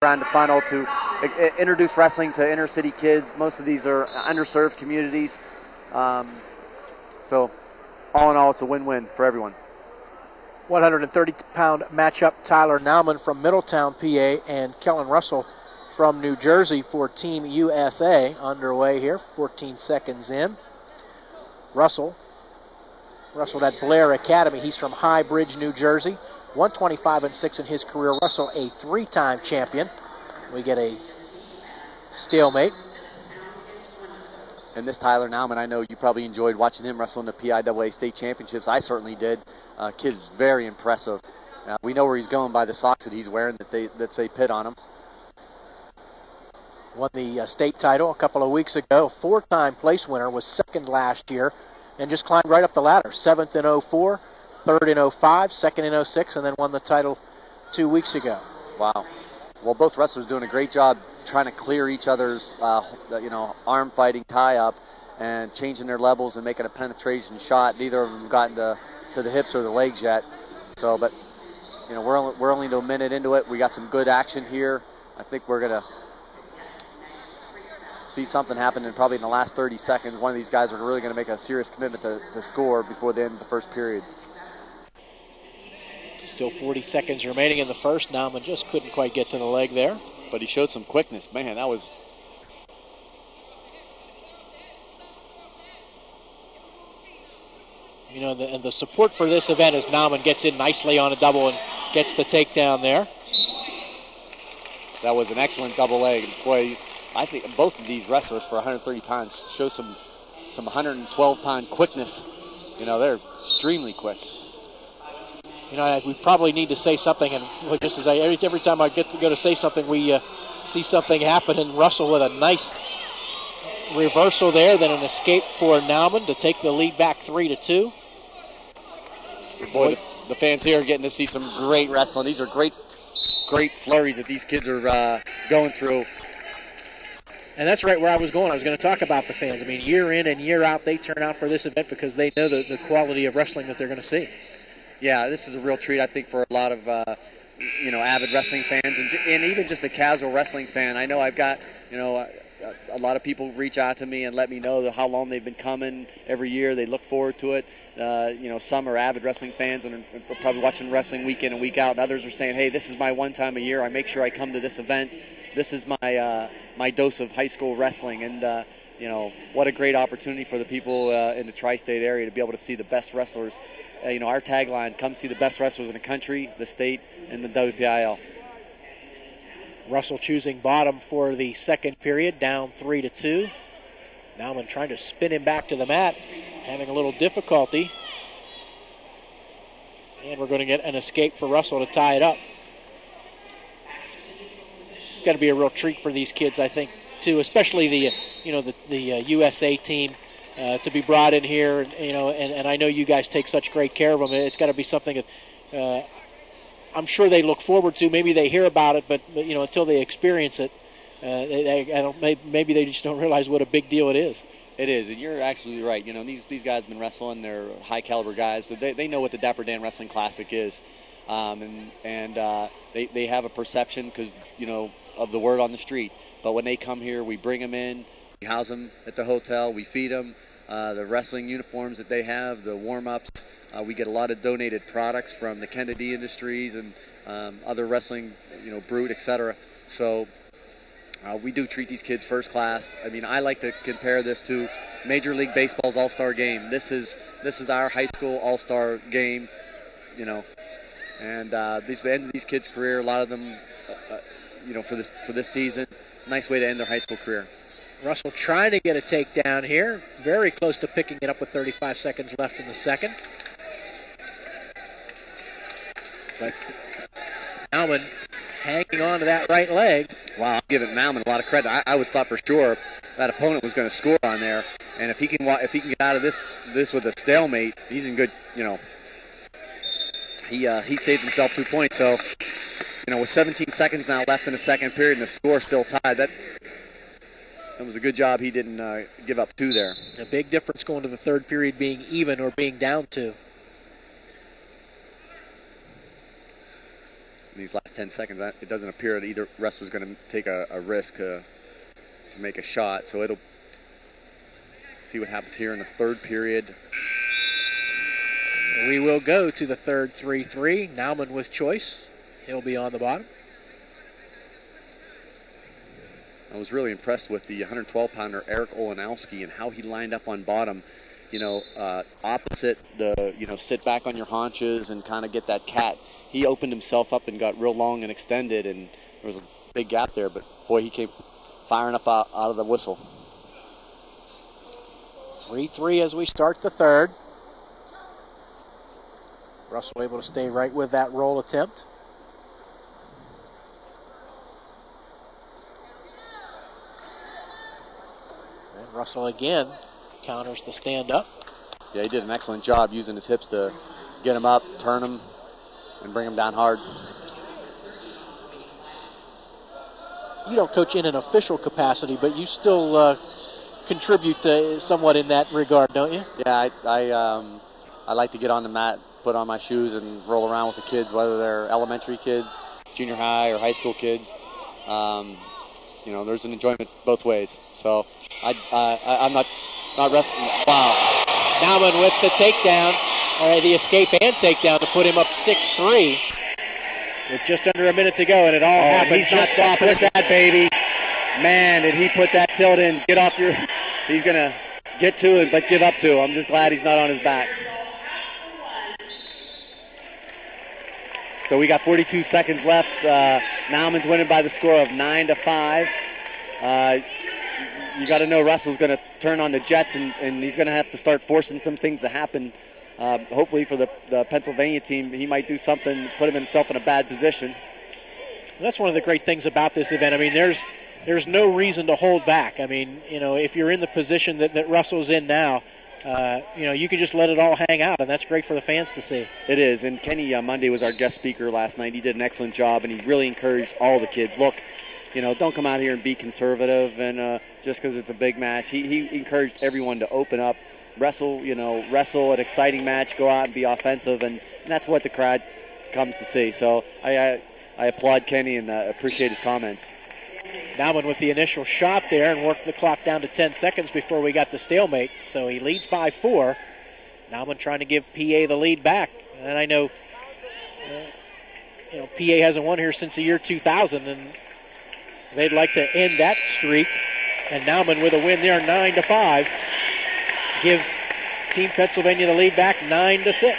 around the funnel to introduce wrestling to inner city kids. Most of these are underserved communities. So all in all, it's a win-win for everyone. 130-pound matchup, Tyler Nauman from Middletown, PA, and Kellen Russell from New Jersey for Team USA underway here, 14 seconds in. Russell at Blair Academy. He's from High Bridge, New Jersey. 125-6 in his career. Russell, a 3-time champion. We get a stalemate. And this Tyler Nauman, I know you probably enjoyed watching him wrestle in the PIAA state championships. I certainly did. Kid is very impressive. We know where he's going by the socks that he's wearing that say Pitt on him. Won the state title a couple of weeks ago. 4-time place winner, was second last year, and just climbed right up the ladder. 7th in 04, 3rd in 05, 2nd in 06, and then won the title 2 weeks ago. Wow. Well, both wrestlers doing a great job trying to clear each other's, arm fighting tie-up and changing their levels and making a penetration shot. Neither of them gotten to the hips or the legs yet. So, but, we're only a minute into it. We got some good action here. I think we're going to see something happen probably in the last 30 seconds. One of these guys are really going to make a serious commitment to score before the end of the first period. Still 40 seconds remaining in the first. Nauman just couldn't quite get to the leg there. But he showed some quickness. Man, that was... And the support for this event is Nauman gets in nicely on a double and gets the takedown there. That was an excellent double leg. Boy, I think both of these wrestlers for 130 pounds show some 112-pound quickness. They're extremely quick. We probably need to say something, and just as every time I get to go to say something, we see something happen, and Russell with a nice reversal there, then an escape for Nauman to take the lead back 3-2. Boy, the fans here are getting to see some great wrestling. These are great flurries that these kids are going through. And that's right where I was going. I was going to talk about the fans. I mean, year in and year out, they turn out for this event because they know the quality of wrestling that they're going to see. Yeah, this is a real treat, I think, for a lot of, avid wrestling fans and even just the casual wrestling fan. I know I've got, a lot of people reach out to me and let me know how long they've been coming every year. They look forward to it. Some are avid wrestling fans and are probably watching wrestling week in and week out. And others are saying, hey, this is my one time a year. I make sure I come to this event. This is my dose of high school wrestling. And, what a great opportunity for the people in the tri-state area to be able to see the best wrestlers. Our tagline, come see the best wrestlers in the country, the state, and the WPIL. Russell choosing bottom for the second period, down 3-2. Nauman trying to spin him back to the mat, having a little difficulty. And we're going to get an escape for Russell to tie it up. It's got to be a real treat for these kids, I think, too, especially the USA team. To be brought in here, and I know you guys take such great care of them. It's got to be something that I'm sure they look forward to. Maybe they hear about it, but until they experience it, maybe they just don't realize what a big deal it is. It is, and you're absolutely right. These guys have been wrestling. They're high caliber guys, so they know what the Dapper Dan Wrestling Classic is, and they have a perception because of the word on the street. But when they come here, we bring them in, we house them at the hotel, we feed them. The wrestling uniforms that they have, the warm-ups. We get a lot of donated products from the Kennedy Industries and other wrestling, Brute, etc. So we do treat these kids first class. I mean, I like to compare this to Major League Baseball's All-Star Game. This is our high school All-Star game, and this is the end of these kids' career. A lot of them, for this season, nice way to end their high school career. Russell trying to get a takedown here. Very close to picking it up with 35 seconds left in the second. But Nauman hanging on to that right leg. Wow, I'm giving Nauman a lot of credit. I always thought for sure that opponent was going to score on there. And if he can get out of this with a stalemate, he's in good, he saved himself 2 points. So, with 17 seconds now left in the second period and the score still tied, that was a good job he didn't give up 2 there. A big difference going to the third period being even or being down 2. in these last 10 seconds. It doesn't appear that either wrestler's going to take a risk to make a shot. So it'll see what happens here in the third period. We will go to the third 3-3. Nauman with choice. He'll be on the bottom. I was really impressed with the 112-pounder Eric Olenowski and how he lined up on bottom. Opposite the, sit back on your haunches and kind of get that cat. He opened himself up and got real long and extended, and there was a big gap there, but boy, he came firing up out of the whistle. 3-3 as we start the third. Russell able to stay right with that roll attempt. And Russell again counters the stand-up. Yeah, he did an excellent job using his hips to get him up, turn him, and bring him down hard. You don't coach in an official capacity, but you still contribute somewhat in that regard, don't you? Yeah, I like to get on the mat, put on my shoes, and roll around with the kids, whether they're elementary kids, junior high, or high school kids. There's an enjoyment both ways. So I'm not wrestling. Wow. Nauman with the takedown, the escape and takedown to put him up 6-3. With just under a minute to go, and it all happened. He's not stopping with that, baby. Man, did he put that tilt in. Get off your... He's going to get to it, but give up to it. I'm just glad he's not on his back. So we got 42 seconds left. Nauman's winning by the score of 9-5. You got to know Russell's going to turn on the Jets, and he's going to have to start forcing some things to happen. Hopefully for the Pennsylvania team, he might do something, put himself in a bad position. That's one of the great things about this event. I mean, there's no reason to hold back. I mean, if you're in the position that Russell's in now, you can just let it all hang out, and that's great for the fans to see. It is, and Kenny Monday was our guest speaker last night. He did an excellent job, and he really encouraged all the kids. Look, don't come out here and be conservative, and just because it's a big match. He encouraged everyone to open up, wrestle an exciting match, go out and be offensive, and that's what the crowd comes to see. So I applaud Kenny and appreciate his comments. Nauman with the initial shot there and worked the clock down to 10 seconds before we got the stalemate. So he leads by 4. Nauman trying to give PA the lead back. And I know, PA hasn't won here since the year 2000, and they'd like to end that streak. And Nauman with a win there, 9-5, gives Team Pennsylvania the lead back 9-6.